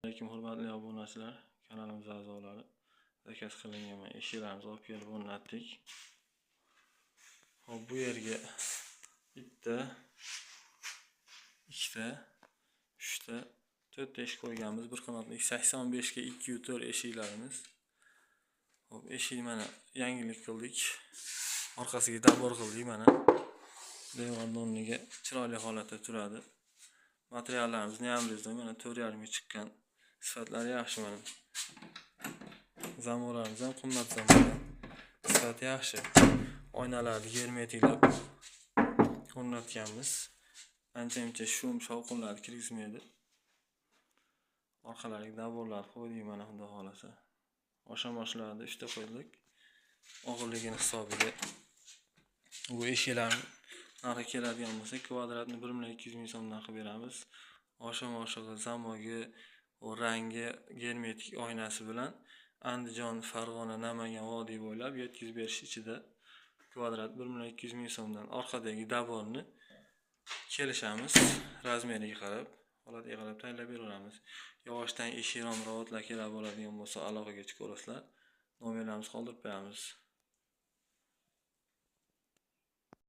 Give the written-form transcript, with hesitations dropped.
Lekin hurmatli obunachilar, kanalimiz a'zolari, zakaz qilingan eshiklarimizni olib kelib o'rnatdik. Hop, bu yerga bitta, ikkita, uchta, 4 eshik qo'yganmiz. Bir qanotli 85 ga 2/4 eshiklarimiz. Hop, eshik mana yangilik qildik. Orqasiga dabor qildik mana. Devon o'rniga chiroyli holatda turadi. Materiallarimiz neamrizdan mana 4,5 ga chiqqan. Sifatlari yaxshi mana. Zamorlarimiz ham qimmat zamorlar. Sifati yaxshi. Oynalarni germetiklab o'rnatganmiz. Ancha-muncha shum shovqinlarni kirgizmaydi. Orqalariga davorlar qo'ydik mana xudo xolasa. Osha-moshlarni 3 ta qo'ydik. Og'irligini hisobiga. Bu eshiklar narxi keladigan bo'lsa, kvadratni 1,2 ming so'mdan qilib beramiz. Osha-moshig'i, zamogi, rangi, germetik oynasi bilan Andijon, Farg'ona, Namangan vodiy bo'ylab yetkazib berish ichida kvadrat 1,2 ming so'mdan. Orqadagi davorni kelishamiz, razmeriga qarab, holatiga qarab tayyorlab beramiz. Yog'ochdan eshik romravotlar kerak bo'ladigan bo'lsa aloqaga chiqaverasizlar. Nomerlarimizni qoldirib qo'yamiz.